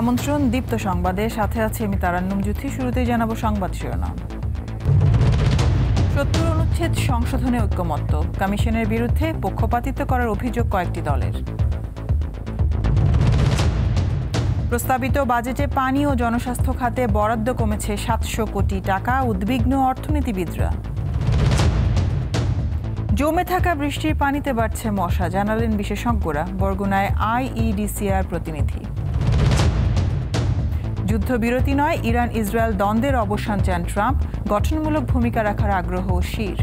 আমন্ত্রণ দীপ্ত সংবাদে, সাথে আছে আমি তারান্নুম জ্যোতি। শুরুতেই জানাবো সংবাদ শিরোনাম। ৭০ অনুচ্ছেদ সংশোধনে ঐক্যমত্য, কমিশনের বিরুদ্ধে পক্ষপাতিত্ব করার অভিযোগ কয়েকটি দলের। প্রস্তাবিত বাজেটে পানি ও জনস্বাস্থ্য খাতে বরাদ্দ কমেছে ৭০০ কোটি টাকা, উদ্বিগ্ন অর্থনীতিবিদরা। জমে থাকা বৃষ্টির পানিতে বাড়ছে মশা, জানালেন বিশেষজ্ঞরা। বরগুনায় আইইডিসিআর প্রতিনিধি। যুদ্ধবিরতি নয়, ইরান ইসরায়েল দ্বন্দ্বের অবসান চান ট্রাম্প, গঠনমূলক ভূমিকা রাখার আগ্রহ শির।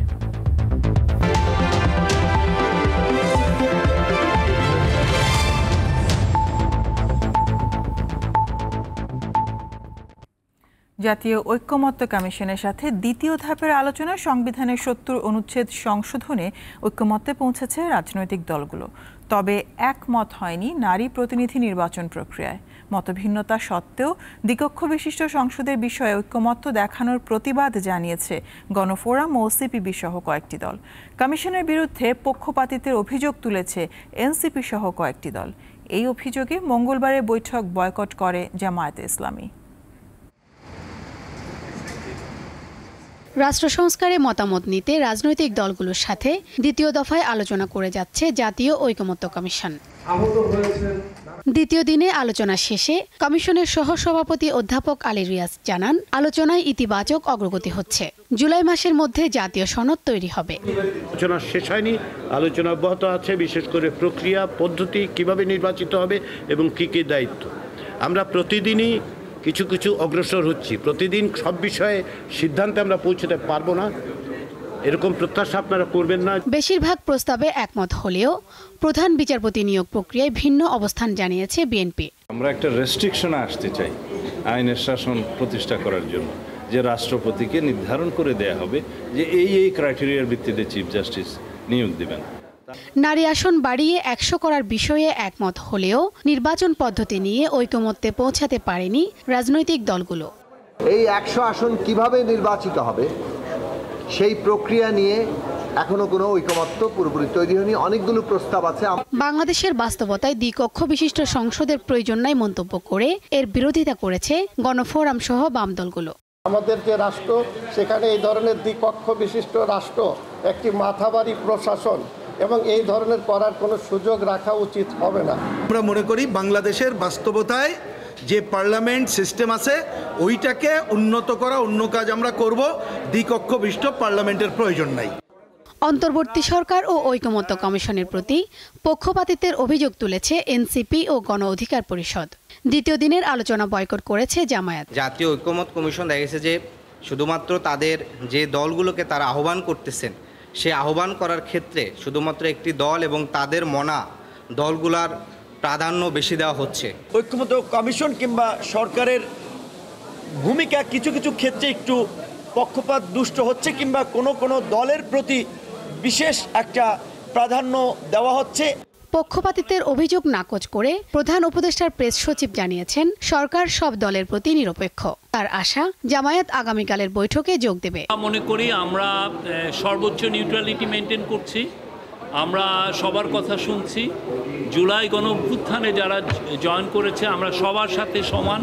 জাতীয় ঐক্যমত্য কমিশনের সাথে দ্বিতীয় ধাপের আলোচনা সংবিধানের ৭০ অনুচ্ছেদ সংশোধনে ঐক্যমত্যে পৌঁছেছে রাজনৈতিক দলগুলো। তবে একমত হয়নি নারী প্রতিনিধি নির্বাচন প্রক্রিয়ায়। মতভিন্নতা সত্ত্বেও দ্বিকক্ষ বিশিষ্ট সংসদের বিষয়ে ঐক্যমত্য দেখানোর প্রতিবাদ জানিয়েছে গণফোরাম ও সিপিবি সহ কয়েকটি দল। কমিশনের বিরুদ্ধে পক্ষপাতিত্বের অভিযোগ তুলেছে এনসিপি সহ কয়েকটি দল। এই অভিযোগে মঙ্গলবারের বৈঠক বয়কট করে জামায়াতে ইসলামী। রাষ্ট্র সংস্কারে মতামত নিতে রাজনৈতিক দলগুলোর সাথে দ্বিতীয় দফায় আলোচনা করে যাচ্ছে জাতীয় ঐকমত্য কমিশন। দ্বিতীয় দিনে আলোচনা শেষে কমিশনের সহসভাপতি অধ্যাপক আলী রিয়াজ জানান, আলোচনায় ইতিবাচক অগ্রগতি হচ্ছে। জুলাই মাসের মধ্যে জাতীয় সনদ তৈরি হবে। আলোচনা শেষ হয়নি, আলোচনা অব্যাহত আছে, বিশেষ করে প্রক্রিয়া পদ্ধতি কিভাবে নির্বাচিত হবে এবং কি কি দায়িত্ব। আমরা প্রতিদিনই কিছু কিছু অগ্রসর হচ্ছি। প্রতিদিন সব বিষয়ে সিদ্ধান্তে আমরা পৌঁছতে পারবো না, এরকম প্রত্যাশা আপনারা করবেন না। বেশিরভাগ প্রস্তাবে একমত হলেও প্রধান বিচারপতি নিয়োগ প্রক্রিয়ায় ভিন্ন অবস্থান জানিয়েছে বিএনপি। আমরা একটা রেস্ট্রিকশনে আসতে চাই আইনের শাসন প্রতিষ্ঠা করার জন্য, যে রাষ্ট্রপতিকে নির্ধারণ করে দেয়া হবে যে এই ক্রাইটেরিয়ার ভিত্তিতে চিফ জাস্টিস নিয়োগ দিবেন। নারী আসন বাড়িয়ে ১০০ করার বিষয়ে একমত হলেও নির্বাচন পদ্ধতি নিয়ে ঐকমত্যে পৌঁছাতে পারেনি রাজনৈতিক দলগুলো। এই ১০০ আসন কিভাবে নির্বাচিত হবে সেই প্রক্রিয়া নিয়ে এখনো কোনো ঐকমত্য পুরোপুরি তৈরি হয়নি। অনেকগুলো প্রস্তাব আছে। বাংলাদেশের বাস্তবতায় দ্বিকক্ষ বিশিষ্ট সংসদের প্রয়োজন নাই মন্তব্য করে এর বিরোধিতা করেছে গণফোরাম সহ বাম দলগুলো। আমাদের যে রাষ্ট্র, সেখানে এই ধরনের দ্বিকক্ষ বিশিষ্ট রাষ্ট্র, একটি মাথাবাড়ি প্রশাসন এবং এই ধরনের করার কোনো সুযোগ রাখা উচিত হবে না। আমরা মনে করি বাংলাদেশের বাস্তবতায় যে পার্লামেন্ট সিস্টেম আছে ওইটাকে উন্নত করা, অন্য কাজ আমরা করব। দ্বিকক্ষ বিশিষ্ট পার্লামেন্টের প্রয়োজন নাই। অন্তর্বর্তী সরকার ও ঐকমত্য কমিশনের প্রতি পক্ষপাতিত্বের অভিযোগ তুলেছে এনসিপি ও গণ অধিকার পরিষদ। দ্বিতীয় দিনের আলোচনা বয়কট করেছে জামায়াত। জাতীয় ঐকমত্য কমিশন দেখা গেছে যে শুধুমাত্র তাদের যে দলগুলোকে তারা আহ্বান করতেছেন, সে আহ্বান করার ক্ষেত্রে শুধুমাত্র একটি দল এবং তাদের মনা দলগুলার প্রাধান্য বেশি দেওয়া হচ্ছে। ঐক্যমত্য কমিশন কিংবা সরকারের ভূমিকা কিছু কিছু ক্ষেত্রে একটু পক্ষপাত দুষ্ট হচ্ছে, কিংবা কোনো দলের প্রতি বিশেষ একটা প্রাধান্য দেওয়া হচ্ছে। পক্ষপাতিত্বের অভিযোগ নাকচ করে প্রধান উপদেষ্টার প্রেস সচিব জানিয়েছেন, সরকার সব দলের প্রতি নিরপেক্ষ। তার আশা, জামায়াত আগামীকালের বৈঠকে যোগ দেবে। মনে করি আমরা সর্বোচ্চ নিউট্রালিটি মেনটেন করছি, আমরা সবার কথা শুনছি। জুলাই গণঅভ্যুত্থানে যারা জয়েন করেছে আমরা সবার সাথে সমান,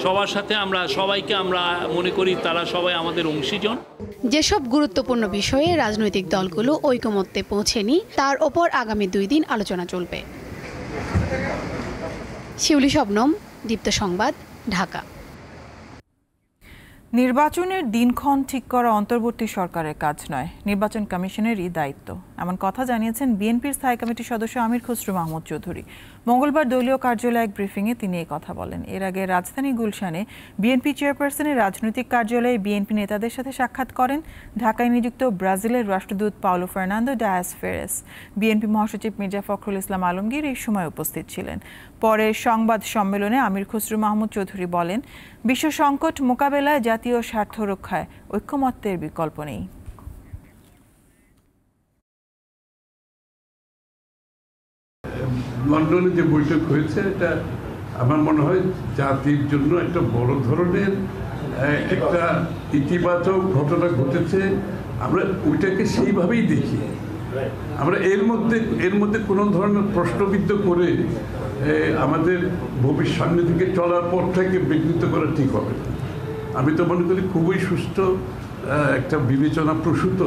সবার সাথে আমরা সবাইকে আমরা মনে করি তারা সবাই আমাদের অংশীজন। যেসব গুরুত্বপূর্ণ বিষয়ে রাজনৈতিক দলগুলো ঐকমত্যে পৌঁছেনি তার ওপর আগামী 2 দিন আলোচনা চলবে। শিউলি শবনম, দীপ্ত সংবাদ, ঢাকা। নির্বাচনের দিনক্ষণ ঠিক করা অন্তর্বর্তী সরকারের কাজ নয়, নির্বাচন কমিশনেরই দায়িত্ব, এমন কথা জানিয়েছেন বিএনপির স্থায়ী কমিটির সদস্য আমির খসরু মাহমুদ চৌধুরী। মঙ্গলবার দলীয় কার্যালয়ে এক ব্রিফিংয়ে তিনি এই কথা বলেন। এর আগে রাজধানী গুলশানে বিএনপি চেয়ারপারসনের রাজনৈতিক কার্যালয়ে বিএনপি নেতাদের সাথে সাক্ষাৎ করেন ঢাকায় নিযুক্ত ব্রাজিলের রাষ্ট্রদূত পাওলো ফার্নান্দো ডায়াস ফেরেস। বিএনপি মহাসচিব মির্জা ফখরুল ইসলাম আলমগীর এই সময় উপস্থিত ছিলেন। পরে সংবাদ সম্মেলনে আমির খসরু মাহমুদ চৌধুরী বলেন, বিশ্ব সংকট মোকাবেলায় জাতীয় স্বার্থ রক্ষায় ঐক্যমত্যের বিকল্প নেই। লন্ডনে যে বৈঠক হয়েছে এটা আমার মনে হয় জাতির জন্য একটা বড় ধরনের একটা ইতিবাচক ঘটনা ঘটেছে। আমরা ওইটাকে সেইভাবেই দেখি। আমরা এর মধ্যে কোনো ধরনের প্রশ্নবিদ্ধ করে আমাদের ভবিষ্যৎ সামনে দিকে চলার পথটাকে বিঘ্নিত করা ঠিক হবে না। আমি তো মনে করি খুবই সুস্থ একটা বিবেচনা প্রসূত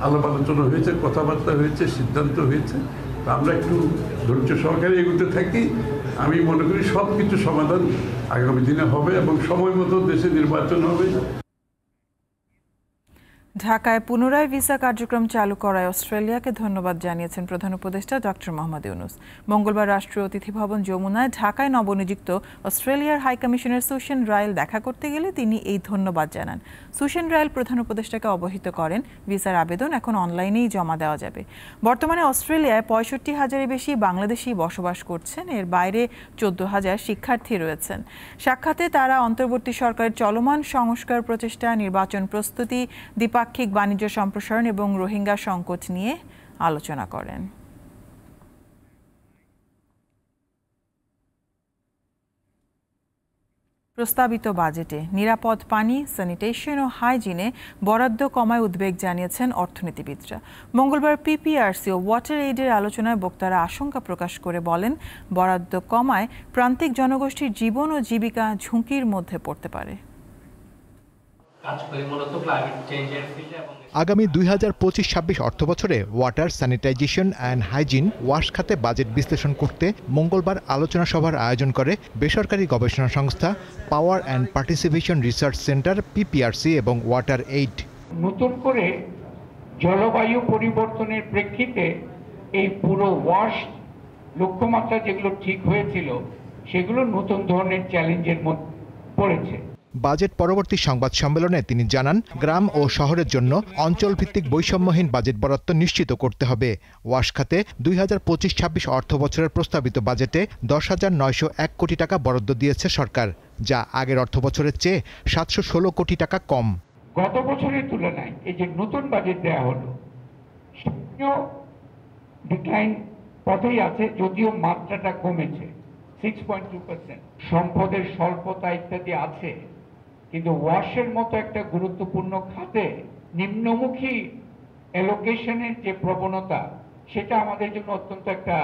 আলাপ আলোচনা হয়েছে, কথাবার্তা হয়েছে, সিদ্ধান্ত হয়েছে। আমরা একটু ধৈর্য সহকারে এগোতে থাকি। আমি মনে করি সব কিছু সমাধান আগামী দিনে হবে এবং সময় মতো দেশে নির্বাচন হবে। ঢাকায় পুনরায় ভিসা কার্যক্রম চালু করায় অস্ট্রেলিয়াকে ধন্যবাদ জানিয়েছেন প্রধান উপদেষ্টা ডক্টর মোহাম্মদ ইউনূস। মঙ্গলবার রাষ্ট্রীয় অতিথি ভবন যমুনায় ঢাকায় নবনিযুক্ত অস্ট্রেলিয়ার হাই কমিশনার সুশেন রায়েল দেখা করতে গেলে তিনি এই ধন্যবাদ জানান। সুশেন রায়েল প্রধান উপদেষ্টাকে অবহিত করেন ভিসার আবেদন এখন অনলাইনেই জমা দেওয়া যাবে। বর্তমানে অস্ট্রেলিয়ায় 65,000-এর বেশি বাংলাদেশি বসবাস করছেন, এর বাইরে 14,000 শিক্ষার্থী রয়েছেন। সাক্ষাতে তারা অন্তর্বর্তী সরকারের চলমান সংস্কার প্রচেষ্টা, নির্বাচন প্রস্তুতি, দ্বিপাক্ষিক বাণিজ্য সম্প্রসারণ এবং রোহিঙ্গা সংকট নিয়ে আলোচনা করেন। প্রস্তাবিত বাজেটে নিরাপদ পানি, স্যানিটেশন ও হাইজিনে বরাদ্দ কমায় উদ্বেগ জানিয়েছেন অর্থনীতিবিদরা। মঙ্গলবার পিপিআরসি ও ওয়াটার এইডের আলোচনায় বক্তারা আশঙ্কা প্রকাশ করে বলেন, বরাদ্দ কমায় প্রান্তিক জনগোষ্ঠীর জীবন ও জীবিকা ঝুঁকির মধ্যে পড়তে পারে। আগামী 2025-26 অর্থবছরে water, sanitisation and hygiene wash খাতে বাজেট বিশ্লেষণ করতে মঙ্গলবার আলোচনা সভার আয়োজন করে বেসরকারি গবেষণা সংস্থা power and participation research centre PPRC এবং ওয়াটার এইড। নতুন করে জলবায়ু পরিবর্তনের প্রেক্ষিতে এই পুরো ওয়াশ লক্ষ্যমাত্রা যেগুলো ঠিক হয়েছিল সেগুলো নতুন ধরনের চ্যালেঞ্জের মধ্যে পড়েছে। বাজেট পরবর্তী সংবাদ সম্মেলনে তিনি জানান, গ্রাম ও শহরের জন্য অঞ্চলভিত্তিক বৈষম্যহীন বাজেট বরাদ্দ নিশ্চিত করতে হবে। ওয়াশ খাতে 2025-26 অর্থ বছরের প্রস্তাবিত বাজেটে 10,901 কোটি টাকা বরাদ্দ দিয়েছে সরকার, যা আগের অর্থ বছরের চেয়ে 716 কোটি টাকা কম। গত বছরের তুলনায় এই যে নতুন বাজেট দেওয়া হলো ডিক্লাইন পথেই আছে, যদিও মাত্রাটা কমেছে 6.2%। সম্পদের স্বল্পতা ইত্যাদি আছে, কিন্তু ওয়াশের মতো একটা গুরুত্বপূর্ণ খাতে নিম্নমুখী অ্যালোকেশনের যে প্রবণতা, সেটা আমাদের জন্য অত্যন্ত একটা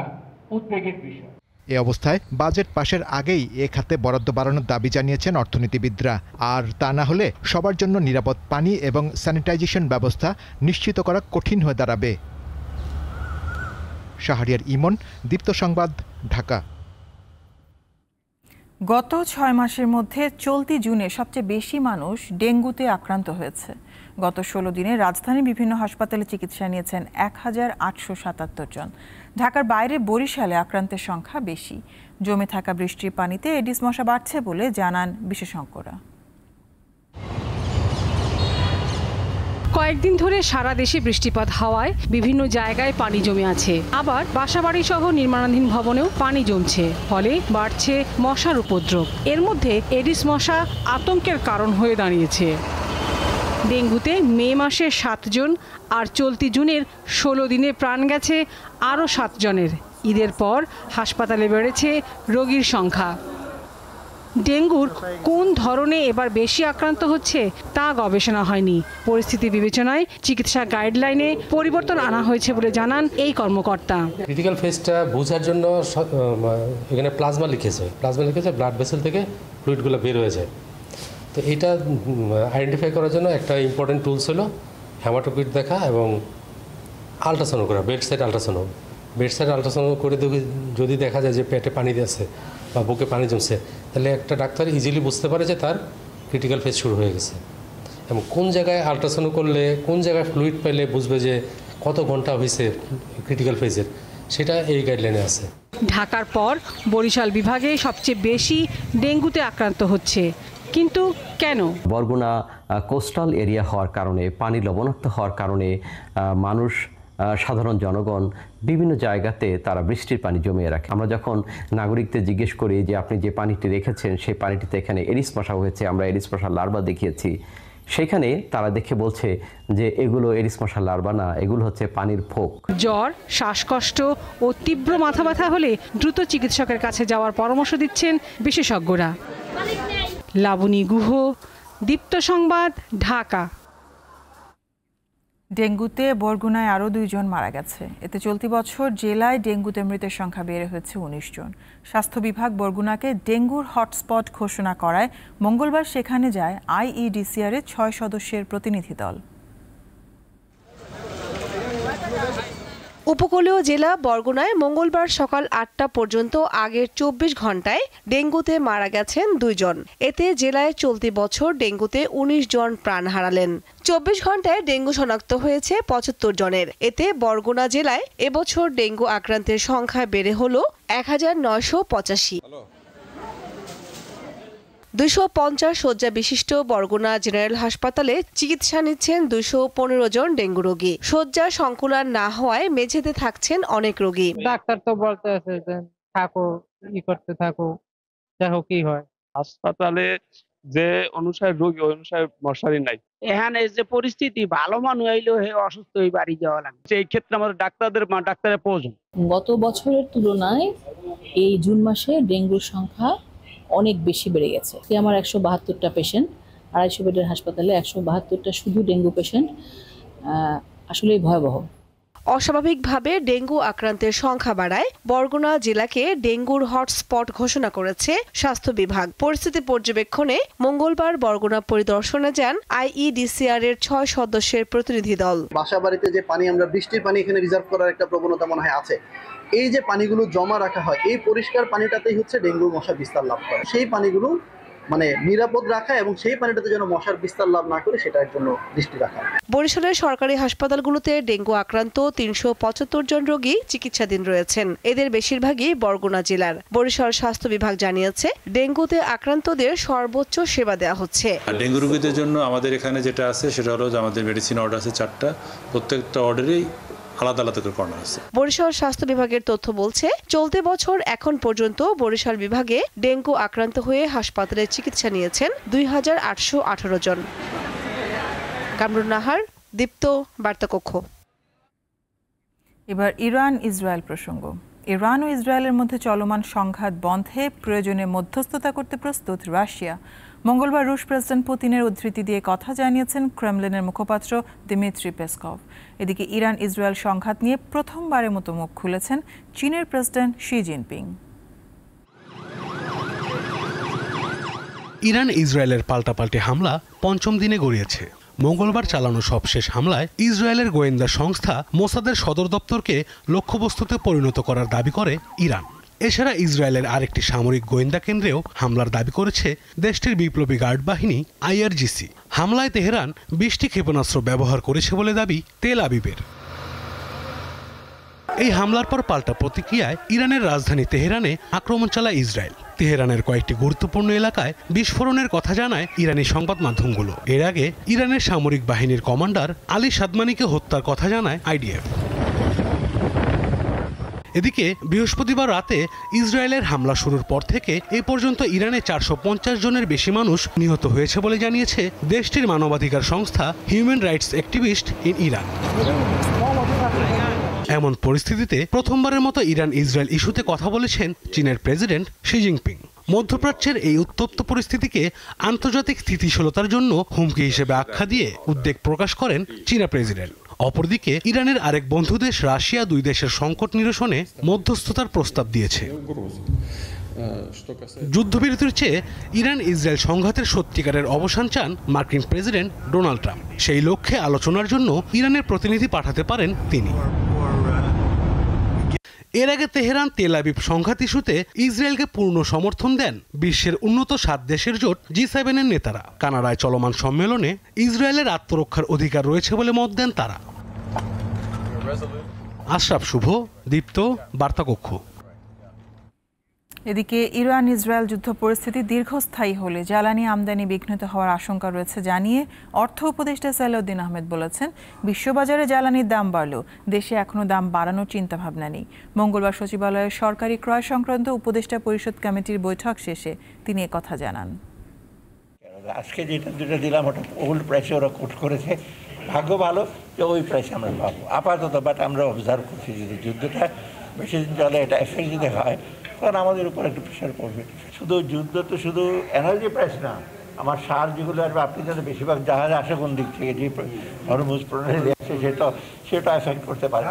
উদ্বেগের বিষয়। এ অবস্থায় বাজেট পাশের আগেই এ খাতে বরাদ্দ বাড়ানোর দাবি জানিয়েছেন অর্থনীতিবিদরা। আর তা না হলে সবার জন্য নিরাপদ পানি এবং স্যানিটাইজেশন ব্যবস্থা নিশ্চিত করা কঠিন হয়ে দাঁড়াবে। শাহরিয়ার ইমন, দীপ্ত সংবাদ, ঢাকা। গত 6 মাসের মধ্যে চলতি জুনে সবচেয়ে বেশি মানুষ ডেঙ্গুতে আক্রান্ত হয়েছে। গত 16 দিনে রাজধানীর বিভিন্ন হাসপাতালে চিকিৎসা নিয়েছেন 1,877 জন। ঢাকার বাইরে বরিশালে আক্রান্তের সংখ্যা বেশি। জমে থাকা বৃষ্টির পানিতে এডিস মশা বাড়ছে বলে জানান বিশেষজ্ঞরা। কয়েকদিন ধরে সারা দেশে বৃষ্টিপাত হওয়ায় বিভিন্ন জায়গায় পানি জমে আছে। আবার বাসাবাড়ি সহ নির্মাণাধীন ভবনেও পানি জমছে, ফলে বাড়ছে মশার উপদ্রব। এর মধ্যে এডিস মশা আতঙ্কের কারণ হয়ে দাঁড়িয়েছে। ডেঙ্গুতে মে মাসে 7 জন, আর চলতি জুনের 16 দিনে প্রাণ গেছে আরও 7 জনের। ঈদের পর হাসপাতালে বেড়েছে রোগীর সংখ্যা। ডেঙ্গুর কোন ধরনে এবার বেশি আক্রান্ত হচ্ছে তা গবেষণা হয়নি। পরিস্থিতি বিবেচনায় চিকিৎসা গাইডলাইনে পরিবর্তন আনা হয়েছে বলে জানান এই কর্মকর্তা। ক্রিটিক্যাল ফেজটা বোঝার জন্য এখানে প্লাজমা লিখেছে, ব্লাড ভেসেল থেকে ফ্লুইডগুলো বের হয়ে যায়। তো এটা আইডেন্টিফাই করার জন্য একটা ইম্পর্টেন্ট টুলস হলো হেমাটোক্রিট দেখা এবং আল্ট্রাসাউন্ড করা, বেডসাইড আল্ট্রাসাউন্ড করে যদি দেখা যায় যে পেটে পানি দিয়েছে বা বুকে পানি জমছে, তাহলে একটা ডাক্তার ইজিলি বুঝতে পারে যে তার ক্রিটিক্যাল ফেজ শুরু হয়ে গেছে। এবং কোন জায়গায় আল্ট্রাসাউন্ড করলে, কোন জায়গায় ফ্লুইড পেলে বুঝবে যে কত ঘন্টা হয়েছে ক্রিটিক্যাল ফেজের, সেটা এই গাইডলাইনে আছে। ঢাকার পর বরিশাল বিভাগে সবচেয়ে বেশি ডেঙ্গুতে আক্রান্ত হচ্ছে, কিন্তু কেন? বরগুনা কোস্টাল এরিয়া হওয়ার কারণে, পানি লবণাক্ত হওয়ার কারণে মানুষ, সাধারণ জনগণ বিভিন্ন জায়গাতে তারা বৃষ্টির পানি জমিয়ে রাখে। আমরা যখন নাগরিকদের জিজ্ঞেস করি যে আপনি যে পানিটি রেখেছেন সেই পানিটিতে এখানে এডিস মশা হয়েছে, আমরা এডিস মশার লার্ভা দেখিয়েছি, সেখানে তারা দেখে বলছে যে এগুলো এডিস মশার লার্ভা না, এগুলো হচ্ছে পানির ফোক। জ্বর, শ্বাসকষ্ট ও তীব্র মাথা ব্যথা হলে দ্রুত চিকিৎসকের কাছে যাওয়ার পরামর্শ দিচ্ছেন বিশেষজ্ঞরা। লাবণী গুহ, দীপ্ত সংবাদ, ঢাকা। ডেঙ্গুতে বরগুনায় আরও 2 জন মারা গেছে। এতে চলতি বছর জেলায় ডেঙ্গুতে মৃতের সংখ্যা বেড়ে হয়েছে 19 জন। স্বাস্থ্য বিভাগ বরগুনাকে ডেঙ্গুর হটস্পট ঘোষণা করায় মঙ্গলবার সেখানে যায় আইইডিসিআর এর 6 সদস্যের প্রতিনিধি দল। উপকূলীয় জেলা বরগুনায় মঙ্গলবার সকাল 8টা পর্যন্ত আগের 24 ঘন্টায় ডেঙ্গুতে মারা গেছেন 2 জন। এতে জেলায় চলতি বছর ডেঙ্গুতে 19 জন প্রাণ হারালেন। 24 ঘন্টায় ডেঙ্গু শনাক্ত হয়েছে 75 জনের। এতে বরগুনা জেলায় এবছর ডেঙ্গু আক্রান্তের সংখ্যা বেড়ে হলো 1985। 250 শয্যা বিশিষ্ট বরগুনা জেনারেল হাসপাতালে চিকিৎসা নিচ্ছেন 215 জন ডেঙ্গু রোগী। শয্যা সংকুলান না হওয়ায় মেঝেতে থাকছেন অনেক রোগী। ডাক্তার তো বলতে আছে যে থাকো, করতে থাকো, দেখো কি হয়। হাসপাতালে যে অনুসারে রোগী ওই অনুসারে মশারি নাই। এখানে যে পরিস্থিতি, ভালো মানুষ হইলেও অসুস্থ হয়ে বাড়ি যাওয়া লাগে। এই ক্ষেত্রে আমাদের ডাক্তারের প্রয়োজন। গত বছরের তুলনায় এই জুন মাসে ডেঙ্গুর সংখ্যা অনেক বেশি বেড়ে গেছে। আমার 172টা পেশেন্ট, 250 বেডের হাসপাতালে 172টা শুধু ডেঙ্গু পেশেন্ট, আসলেই ভয়াবহ। অস্বাভাবিকভাবে ডেঙ্গু আক্রান্তের সংখ্যা বাড়ায় বরগুনা জেলাকে ডেঙ্গুর হটস্পট ঘোষণা করেছে স্বাস্থ্য বিভাগ। পরিস্থিতি পর্যবেক্ষণে মঙ্গলবার বরগুনা পরিদর্শনে যান আইইডিসিআর এর 6 সদস্যের প্রতিনিধি দল। বাসাবাড়িতে যে পানি আমরা বৃষ্টির পানি এখানে রিজার্ভ করার একটা প্রবণতা মনে হয় আছে। এই যে পানিগুলো জমা রাখা হয়, এই পরিষ্কার পানিটাতেই হচ্ছে ডেঙ্গু মশা বিস্তার লাভ করে। সেই পানিগুলো নিরাপদ রাখা এবং সেই পানিটাতে যেন মশার বিস্তার লাভ না করে সেটার জন্য দৃষ্টি রাখা। বরিশালের সরকারি হাসপাতালগুলোতে ডেঙ্গু আক্রান্ত 375 জন রোগী চিকিৎসাধীন রয়েছেন। এদের বেশিরভাগই বরগুনা জেলার। বরিশাল স্বাস্থ্য বিভাগ জানিয়েছে ডেঙ্গুতে আক্রান্তদের সর্বোচ্চ সেবা দেওয়া হচ্ছে। ডেঙ্গু রোগীদের জন্য আমাদের এখানে যেটা আছে সেটা হলো যে আমাদের মেডিসিন অর্ডার আছে 4টা, প্রত্যেকটা অর্ডারেই আলাদা আলাদা করে করানো আছে। বরিশাল স্বাস্থ্য বিভাগের তথ্য বলছে চলতি বছর এখন পর্যন্ত বরিশাল বিভাগে ডেঙ্গু আক্রান্ত হয়ে হাসপাতালে চিকিৎসা নিয়েছেন 2818 জন। কামরুন নাহার, দীপ্ত, বার্তাকক্ষ। এবার ইরান ইসরায়েল প্রসঙ্গ। ইরান ও ইসরায়েলের মধ্যে চলমান সংঘাত বন্ধে প্রয়োজনে মধ্যস্থতা করতে প্রস্তুত রাশিয়া। মঙ্গলবার রুশ প্রেসিডেন্ট পুতিনের উদ্ধৃতি দিয়ে কথা জানিয়েছেন ক্রেমলিনের মুখপাত্র দিমিত্রি পেসকভ। এদিকে ইরান ইসরায়েল সংঘাত নিয়ে প্রথমবারের মতো মুখ খুলেছেন চীনের প্রেসিডেন্ট শি জিনপিং। ইরান ইসরায়েলের পাল্টাপাল্টি হামলা পঞ্চম দিনে গড়িয়েছে। মঙ্গলবার চালানো সবশেষ হামলায় ইসরায়েলের গোয়েন্দা সংস্থা মোসাদের সদর দপ্তরকে লক্ষ্যবস্তুতে পরিণত করার দাবি করে ইরান। এছাড়া ইসরায়েলের আরেকটি সামরিক গোয়েন্দা কেন্দ্রেও হামলার দাবি করেছে দেশটির বিপ্লবী গার্ড বাহিনী আইআরজিসি। হামলায় তেহরান 20টি ক্ষেপণাস্ত্র ব্যবহার করেছে বলে দাবি তেল আবিবের। এই হামলার পর পাল্টা প্রতিক্রিয়ায় ইরানের রাজধানী তেহরানে আক্রমণ চালায় ইসরায়েল। তেহরানের কয়েকটি গুরুত্বপূর্ণ এলাকায় বিস্ফোরণের কথা জানায় ইরানি সংবাদ মাধ্যমগুলো। এর আগে ইরানের সামরিক বাহিনীর কমান্ডার আলী সাদমানিকে হত্যার কথা জানায় আইডিএফ। এদিকে বৃহস্পতিবার রাতে ইসরায়েলের হামলা শুরুর পর থেকে এ পর্যন্ত ইরানে 450 জনের বেশি মানুষ নিহত হয়েছে বলে জানিয়েছে দেশটির মানবাধিকার সংস্থা human rights activist in Iran. এমন পরিস্থিতিতে প্রথমবারের মতো ইরান ইসরায়েল ইস্যুতে কথা বলেছেন চীনের প্রেসিডেন্ট শি জিনপিং। মধ্যপ্রাচ্যের এই উত্তপ্ত পরিস্থিতিকে আন্তর্জাতিক স্থিতিশীলতার জন্য হুমকি হিসেবে আখ্যা দিয়ে উদ্বেগ প্রকাশ করেন চীনা প্রেসিডেন্ট। অপরদিকে ইরানের আরেক বন্ধু দেশ রাশিয়া 2 দেশের সংকট নিরসনে মধ্যস্থতার প্রস্তাব দিয়েছে। যুদ্ধবিরতির চেয়ে ইরান ইসরায়েল সংঘাতের সত্যিকারের অবসান চান মার্কিন প্রেসিডেন্ট ডোনাল্ড ট্রাম্প। সেই লক্ষ্যে আলোচনার জন্য ইরানের প্রতিনিধি পাঠাতে পারেন তিনি। এর আগে তেহরান তেল আবিব সংঘাত ইস্যুতে ইসরায়েলকে পূর্ণ সমর্থন দেন বিশ্বের উন্নত 7 দেশের জোট G7-এর নেতারা। কানাডায় চলমান সম্মেলনে ইসরায়েলের আত্মরক্ষার অধিকার রয়েছে বলে মত দেন তারা। আশরাফ শুভ, দীপ্ত, বার্তাকক্ষ। এদিকে ইরান ইসরায়েল যুদ্ধ পরিস্থিতি দীর্ঘস্থায়ী হলে জ্বালানি আমদানি বিঘ্নিত হওয়ার আশঙ্কা রয়েছে জানিয়ে অর্থ উপদেষ্টা সালাউদ্দিন আহমেদ বলেছেন, বিশ্ববাজারে জ্বালানির দাম বাড়লেও দেশে এখনো দাম বাড়ানোর চিন্তাভাবনা নেই। মঙ্গলবার সচিবালয়ে সরকারি ক্রয় সংক্রান্ত উপদেষ্টা পরিষদ কমিটির বৈঠক শেষে তিনি কথা জানান। আজকে যেটা দিলাম ওটা ওল্ড প্রাইসে ওরা কোট করেছে, ভাগ্য ভালো যে ওই প্রাইসে আমরা পাবো আপাতত। বাট আমরা অবজার্ভ করছি যদি যুদ্ধটা বেশি দিন চলে, এটা এফেক্ট যদি হয়, কারণ আমাদের উপর একটু প্রেশার পড়বে। শুধু যুদ্ধ তো শুধু এনার্জি প্রাইস না, আমার সার যেগুলো আসবে, আপনি জানেন বেশিরভাগ জাহাজ আসে কোন দিক থেকে, যে হরমুজ প্রণালী আছে সেটা এফেক্ট করতে পারে।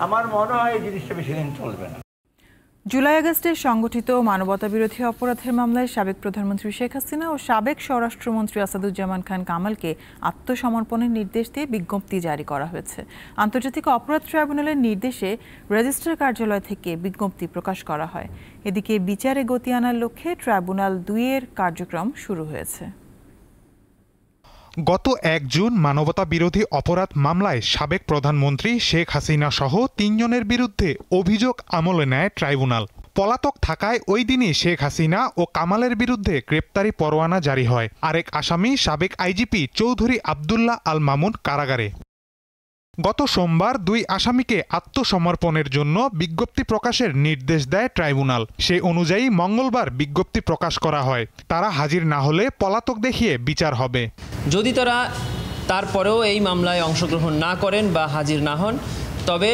আমার মনে হয় এই জিনিসটা বেশি দিন চলবে না। জুলাই আগস্টে সংগঠিত মানবতাবিরোধী অপরাধের মামলায় সাবেক প্রধানমন্ত্রী শেখ হাসিনা ও সাবেক স্বরাষ্ট্রমন্ত্রী আসাদুজ্জামান খান কামালকে আত্মসমর্পণের নির্দেশ দিয়ে বিজ্ঞপ্তি জারি করা হয়েছে। আন্তর্জাতিক অপরাধ ট্রাইব্যুনালের নির্দেশে রেজিস্ট্রার কার্যালয় থেকে বিজ্ঞপ্তি প্রকাশ করা হয়। এদিকে বিচারে গতি আনার লক্ষ্যে ট্রাইব্যুনাল 2-এর কার্যক্রম শুরু হয়েছে। গত 1 জুন মানবতা বিরোধী অপরাধ মামলায় সাবেক প্রধানমন্ত্রী শেখ হাসিনা সহ 3 জনের বিরুদ্ধে অভিযোগ আমলে নেয় ট্রাইব্যুনাল। পলাতক থাকায় ওই দিনই শেখ হাসিনা ও কামালের বিরুদ্ধে গ্রেপ্তারি পরোয়ানা জারি হয়। আরেক আসামি সাবেক আইজিপি চৌধুরী আব্দুল্লাহ আল মামুন কারাগারে। গত সোমবার 2 আসামিকে আত্মসমর্পণের জন্য বিজ্ঞপ্তি প্রকাশের নির্দেশ দেয় ট্রাইব্যুনাল। সেই অনুযায়ী মঙ্গলবার বিজ্ঞপ্তি প্রকাশ করা হয়। তারা হাজির না হলে পলাতক দেখিয়ে বিচার হবে। যদি তারা তারপরেও এই মামলায় অংশগ্রহণ না করেন বা হাজির না হন, তবে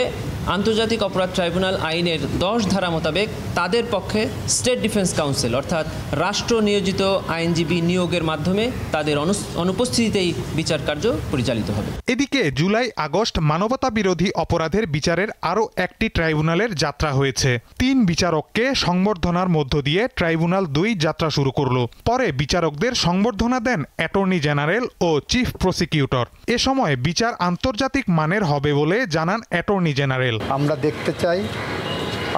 আন্তর্জাতিক অপরাধ ট্রাইব্যুনাল আইনের 10 ধারা মোতাবেক তাদের পক্ষে স্টেট ডিফেন্স কাউন্সিল অর্থাৎ রাষ্ট্র নিয়োজিত আইনজীবী নিয়োগের মাধ্যমে তাদের অনুপস্থিতিতেই বিচার কার্য পরিচালিত হবে। এদিকে জুলাই আগস্ট মানবতা বিরোধী অপরাধের বিচারের আরও একটি ট্রাইব্যুনালের যাত্রা হয়েছে। 3 বিচারককে সংবর্ধনার মধ্য দিয়ে ট্রাইব্যুনাল 2 যাত্রা শুরু করল। পরে বিচারকদের সংবর্ধনা দেন অ্যাটর্নি জেনারেল ও চিফ প্রসিকিউটর। এ সময় বিচার আন্তর্জাতিক মানের হবে বলে জানান অ্যাটর্নি জেনারেল। আমরা দেখতে চাই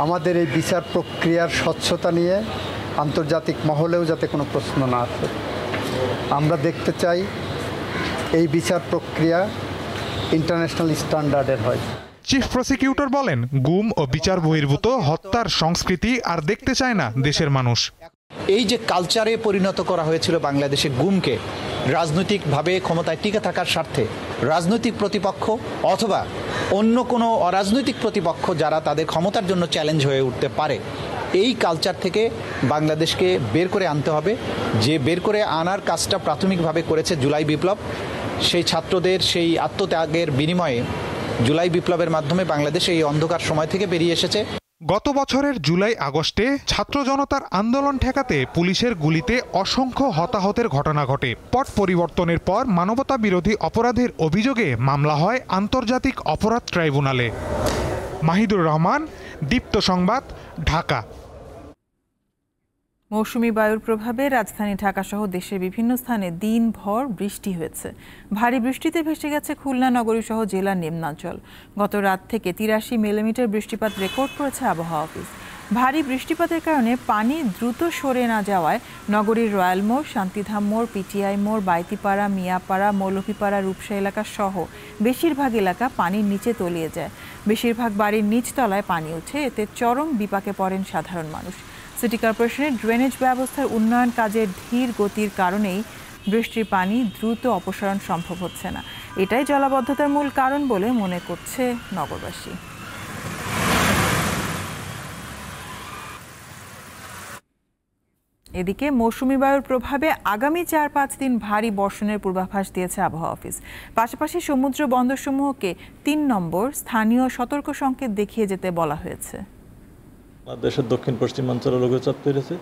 আমাদের এই বিচার প্রক্রিয়ার স্বচ্ছতা নিয়ে আন্তর্জাতিক মহলেও যাতে কোনো প্রশ্ন না আসে। আমরা দেখতে চাই এই বিচার প্রক্রিয়া ইন্টারন্যাশনাল স্ট্যান্ডার্ডের হয়। চিফ প্রসিকিউটর বলেন, গুম ও বিচার বহির্ভূত হত্যার সংস্কৃতি আর দেখতে চায় না দেশের মানুষ। এই যে কালচারে পরিণত করা হয়েছিল বাংলাদেশে গুমকে, রাজনৈতিকভাবে ক্ষমতায় টিকে থাকার স্বার্থে রাজনৈতিক প্রতিপক্ষ অথবা অন্য কোনো অরাজনৈতিক প্রতিপক্ষ যারা তাদের ক্ষমতার জন্য চ্যালেঞ্জ হয়ে উঠতে পারে, এই কালচার থেকে বাংলাদেশকে বের করে আনতে হবে। যে বের করে আনার কাজটা প্রাথমিকভাবে করেছে জুলাই বিপ্লব। সেই ছাত্রদের সেই আত্মত্যাগের বিনিময়ে জুলাই বিপ্লবের মাধ্যমে বাংলাদেশ এই অন্ধকার সময় থেকে বেরিয়ে এসেছে। গত বছরের জুলাই আগস্টে ছাত্র জনতার আন্দোলন ঠেকাতে পুলিশের গুলিতে অসংখ্য হতাহতের ঘটনা ঘটে। পট পরিবর্তনের পর মানবতা বিরোধী অপরাধের অভিযোগে মামলা হয় আন্তর্জাতিক অপরাধ ট্রাইব্যুনালে। মাহিদুর রহমান, দীপ্ত সংবাদ, ঢাকা। মৌসুমী বায়ুর প্রভাবে রাজধানী ঢাকাসহ দেশের বিভিন্ন স্থানে দিনভর বৃষ্টি হয়েছে। ভারী বৃষ্টিতে ভেসে গেছে খুলনা নগরীসহ জেলার নিম্নাঞ্চল। গত রাত থেকে 83 মিলিমিটার বৃষ্টিপাত রেকর্ড করেছে আবহাওয়া অফিস। ভারী বৃষ্টিপাতের কারণে পানি দ্রুত সরে না যাওয়ায় নগরীর রয়্যাল মোড়, শান্তিধাম মোড়, পিটিআই মোড়, বাইতিপাড়া, মিয়াপাড়া, মৌলভীপাড়া, রূপসা এলাকা সহ বেশিরভাগ এলাকা পানির নিচে তলিয়ে যায়। বেশিরভাগ বাড়ির নিচতলায় পানি ওঠে। এতে চরম বিপাকে পড়েন সাধারণ মানুষ। সিটি কর্পোরেশনের ড্রেনেজ ব্যবস্থার উন্নয়ন কাজের ধীর গতির কারণেই বৃষ্টির পানি দ্রুত অপসারণ সম্ভব হচ্ছে না। এটাই জলাবদ্ধতার মূল কারণ বলে মনে করছে নগরবাসী। এদিকে মৌসুমী বায়ুর প্রভাবে আগামী 4-5 দিন ভারী বর্ষণের পূর্বাভাস দিয়েছে আবহাওয়া অফিস। পাশাপাশি সমুদ্র বন্দরসমূহকে 3 নম্বর স্থানীয় সতর্ক সংকেত দেখিয়ে যেতে বলা হয়েছে। দেশের দক্ষিণ পশ্চিমাঞ্চলে লঘুচাপ তৈরি হয়েছে।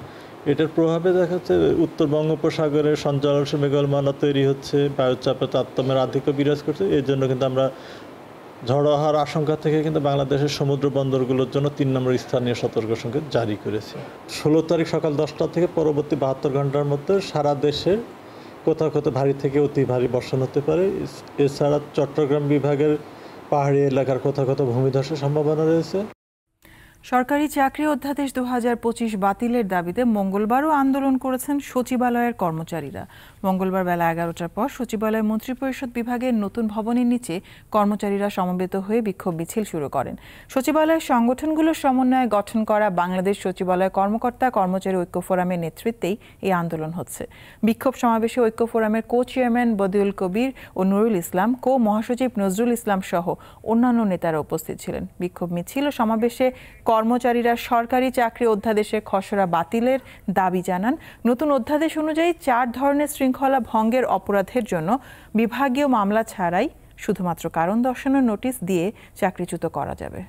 এটার প্রভাবে দেখা যাচ্ছে উত্তর বঙ্গোপসাগরের সঞ্চালন মেঘলমালা তৈরি হচ্ছে, বায়ুচাপের তারতম্যের আধিক্য বিরাজ করছে। এর জন্য কিন্তু আমরা ঝড়ো হওয়ার আশঙ্কা থেকে কিন্তু বাংলাদেশের সমুদ্র বন্দরগুলোর জন্য 3 নম্বর স্থানীয় সতর্ক সংকেত জারি করেছি। 16 তারিখ সকাল 10টা থেকে পরবর্তী 72 ঘন্টার মধ্যে সারা দেশে কোথাও কোথাও ভারী থেকে অতি ভারী বর্ষণ হতে পারে। এছাড়া চট্টগ্রাম বিভাগের পাহাড়ি এলাকার কোথাও কোথাও ভূমিধসের সম্ভাবনা রয়েছে। সরকারি চাকরি অধ্যাদেশ 2025 বাতিলের দাবিতে মঙ্গলবারও আন্দোলন করেছেন সচিবালয়ের কর্মচারীরা। মঙ্গলবার বেলা 11টার পর সচিবালয় মন্ত্রিপরিষদ বিভাগের নতুন ভবনের নিচে কর্মচারীরা সমবেত হয়ে বিক্ষোভ মিছিল শুরু করেন। সচিবালয়ের সংগঠনগুলোর সমন্বয়ে গঠন করা বাংলাদেশ সচিবালয় কর্মকর্তা কর্মচারী ঐক্য ফোরামের নেতৃত্বেই এই আন্দোলন হচ্ছে। বিক্ষোভ সমাবেশে ঐক্য ফোরামের কো চেয়ারম্যান বদিউল কবির ও নুরুল ইসলাম, কো মহাসচিব নজরুল ইসলাম সহ অন্যান্য নেতারা উপস্থিত ছিলেন। বিক্ষোভ মিছিল ও সমাবেশে কর্মচারীরা সরকারি চাকরি অধ্যাদেশের খসড়া বাতিলের দাবি জানান। নতুন অধ্যাদেশ অনুযায়ী 4 ধরনের শৃঙ্খলা ভঙ্গের অপরাধের জন্য বিভাগীয় মামলা ছাড়াই শুধুমাত্র কারণ দর্শানোর নোটিশ দিয়ে চাকরিচ্যুত করা যাবে।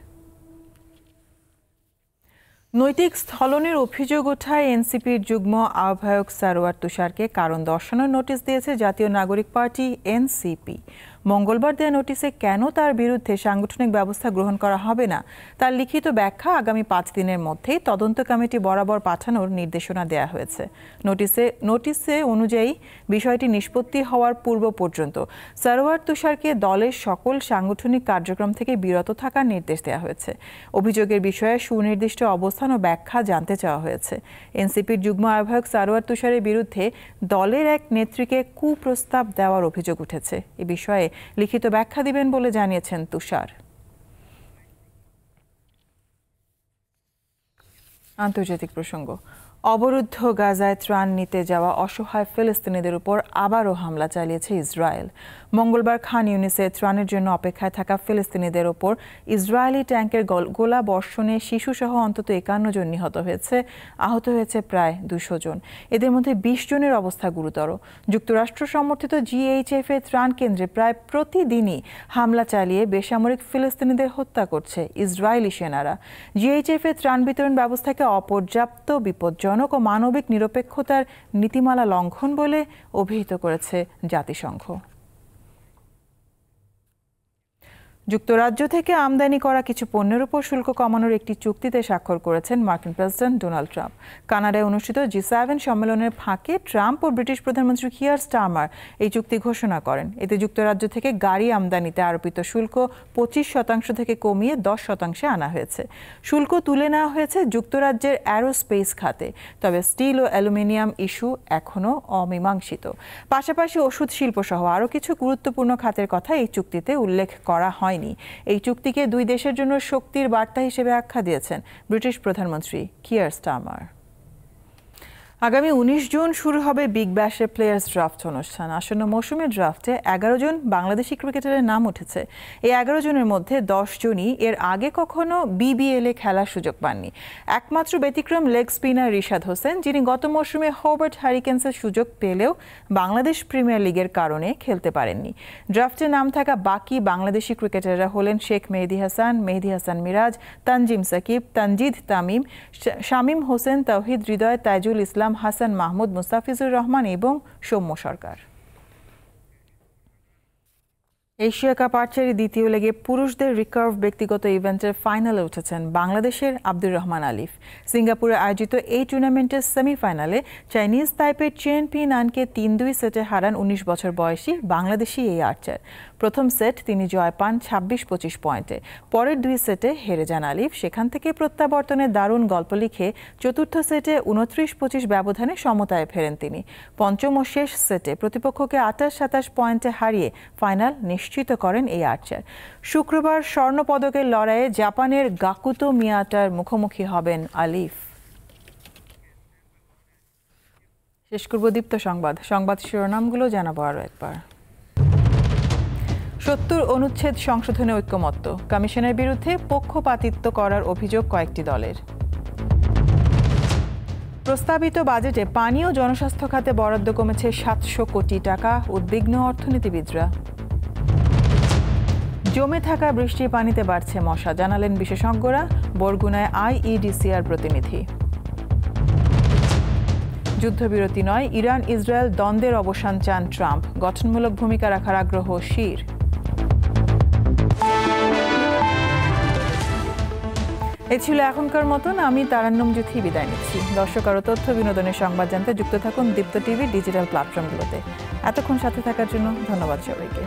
নৈতিক স্থলনের অভিযোগ ওঠায় এনসিপির যুগ্ম আহ্বায়ক সারোয়ার তুষারকে কারণ দর্শানোর নোটিশ দিয়েছে জাতীয় নাগরিক পার্টি এনসিপি। মঙ্গলবার দেয়া নোটিশে কেন তার বিরুদ্ধে সাংগঠনিক ব্যবস্থা গ্রহণ করা হবে না তার লিখিত ব্যাখ্যা আগামী 5 দিনের মধ্যেই তদন্ত কমিটি বরাবর পাঠানোর নির্দেশনা দেয়া হয়েছে। নোটিশে অনুযায়ী বিষয়টি নিষ্পত্তি হওয়ার পূর্ব পর্যন্ত সারোয়ার তুষারকে দলের সকল সাংগঠনিক কার্যক্রম থেকে বিরত থাকার নির্দেশ দেওয়া হয়েছে। অভিযোগের বিষয়ে সুনির্দিষ্ট অবস্থান ও ব্যাখ্যা জানতে চাওয়া হয়েছে। এনসিপির যুগ্ম আহ্বায়ক সারোয়ার তুষারের বিরুদ্ধে দলের এক নেত্রীকে কুপ্রস্তাব দেওয়ার অভিযোগ উঠেছে। এ বিষয়ে লিখিত ব্যাখ্যা দিবেন বলে জানিয়েছেন তুষার। আন্তর্জাতিক প্রসঙ্গ। অবরুদ্ধ গাজায় ত্রাণ নিতে যাওয়া অসহায় ফিলিস্তিনিদের উপর আবারও হামলা চালিয়েছে ইসরায়েল। মঙ্গলবার খান ইউনিসে ত্রাণের জন্য অপেক্ষায় থাকা ফিলিস্তিনিদের ওপর ইসরায়েলি ট্যাঙ্কের গোলা বর্ষণে শিশুসহ অন্তত 51 জন নিহত হয়েছে, আহত হয়েছে প্রায় 200 জন। এদের মধ্যে 20 জনের অবস্থা গুরুতর। যুক্তরাষ্ট্র সমর্থিত GHF এর ত্রাণ কেন্দ্রে প্রায় প্রতিদিনই হামলা চালিয়ে বেসামরিক ফিলিস্তিনিদের হত্যা করছে ইসরায়েলি সেনারা। GHF এর ত্রাণ বিতরণ ব্যবস্থাকে অপর্যাপ্ত, বিপজ্জনক ও মানবিক নিরপেক্ষতার নীতিমালা লঙ্ঘন বলে অভিহিত করেছে জাতিসংঘ। যুক্তরাজ্য থেকে আমদানি করা কিছু পণ্যের উপর শুল্ক কমানোর একটি চুক্তিতে স্বাক্ষর করেছেন মার্কিন প্রেসিডেন্ট ডোনাল্ড ট্রাম্প। কানাডায় অনুষ্ঠিত G7 সম্মেলনের ফাঁকে ট্রাম্প ও ব্রিটিশ প্রধানমন্ত্রী কিয়ার স্টারমার এই চুক্তি ঘোষণা করেন। এতে যুক্তরাজ্য থেকে গাড়ি আমদানিতে আরোপিত শুল্ক 25% থেকে কমিয়ে 10% আনা হয়েছে। শুল্ক তুলে নেওয়া হয়েছে যুক্তরাজ্যের অ্যারোস্পেস খাতে, তবে স্টিল ও অ্যালুমিনিয়াম ইস্যু এখনও অমীমাংসিত। পাশাপাশি ওষুধ শিল্প সহ আরও কিছু গুরুত্বপূর্ণ খাতের কথা এই চুক্তিতে উল্লেখ করা হয়। এই চুক্তিকে দুই দেশের জন্য শক্তির বার্তা হিসেবে আখ্যা দিয়েছেন ব্রিটিশ প্রধানমন্ত্রী কিয়ার স্টারমার। আগামী 19 জুন শুরু হবে বিগ ব্যাশের প্লেয়ার্স ড্রাফট অনুষ্ঠান। আসন্ন মৌসুমের ড্রাফটে 11 জন বাংলাদেশি ক্রিকেটারের নাম উঠেছে। এই 11 জনের মধ্যে 10 জনই এর আগে কখনো BBL এ খেলার সুযোগ পাননি। একমাত্র ব্যতিক্রম লেগ স্পিনার রিশাদ হোসেন, যিনি গত মৌসুমে হোবার্ট হারিকেন্সের সুযোগ পেলেও বাংলাদেশ প্রিমিয়ার লিগের কারণে খেলতে পারেননি। ড্রাফটে নাম থাকা বাকি বাংলাদেশি ক্রিকেটাররা হলেন শেখ মেহেদী হাসান মিরাজ, তানজিম সাকিব, তানজিদ তামিম, শামীম হোসেন, তাওহিদ হৃদয়, তাইজুল ইসলাম, হাসান মাহমুদ, মুস্তাফিজুর রহমান এবং সৌম্য সরকার। এশিয়া কাপ আর্চারি দ্বিতীয় লেগে পুরুষদের রিকার্ভ ব্যক্তিগত ইভেন্টের ফাইনালে উঠেছেন বাংলাদেশের আব্দুর রহমান আলিফ। সিঙ্গাপুরে আয়োজিত এই টুর্নামেন্টের সেমিফাইনালে চাইনিজ তাইপের চেন পি নানকে 3-2 সেটে হারান 19 বছর বয়সী বাংলাদেশি এই আর্চার। প্রথম সেট তিনি জয় পান 26-25 পয়েন্টে। পরের 2 সেটে হেরে যান আলিফ। সেখান থেকে প্রত্যাবর্তনের দারুণ গল্প লিখে চতুর্থ সেটে 29-25 ব্যবধানে সমতায় ফেরেন তিনি। পঞ্চম ও শেষ সেটে প্রতিপক্ষকে 28-27 পয়েন্টে হারিয়ে ফাইনাল নিশ্চিত করেন এই আর্চার। শুক্রবার স্বর্ণপদকের লড়াইয়ে জাপানের গাকুতো মিয়াটার মুখোমুখি হবেন আলিফ। শেষ করব দীপ্ত সংবাদ শিরোনামগুলো জানাবো আরও একবার। 70 অনুচ্ছেদ সংশোধনে ঐক্যমত্য। কমিশনের বিরুদ্ধে পক্ষপাতিত্ব করার অভিযোগ কয়েকটি দলের। প্রস্তাবিত বাজেটে পানি ও জনস্বাস্থ্য খাতে বরাদ্দ কমেছে 700 কোটি টাকা, উদ্বিগ্ন অর্থনীতিবিদরা। জমে থাকা বৃষ্টির পানিতে বাড়ছে মশা, জানালেন বিশেষজ্ঞরা। বরগুনায় IEDCR প্রতিনিধি। যুদ্ধবিরতি নয়, ইরান ইসরায়েল দ্বন্দ্বের অবসান চান ট্রাম্প। গঠনমূলক ভূমিকা রাখার আগ্রহ শির। এ ছিল এখনকার মতন। আমি তারান্নম জুথি বিদায় নিচ্ছি। দর্শক আরও তথ্য বিনোদনের সংবাদ জানতে যুক্ত থাকুন দীপ্ত টিভি ডিজিটাল প্ল্যাটফর্মগুলোতে। এতক্ষণ সাথে থাকার জন্য ধন্যবাদ সবাইকে।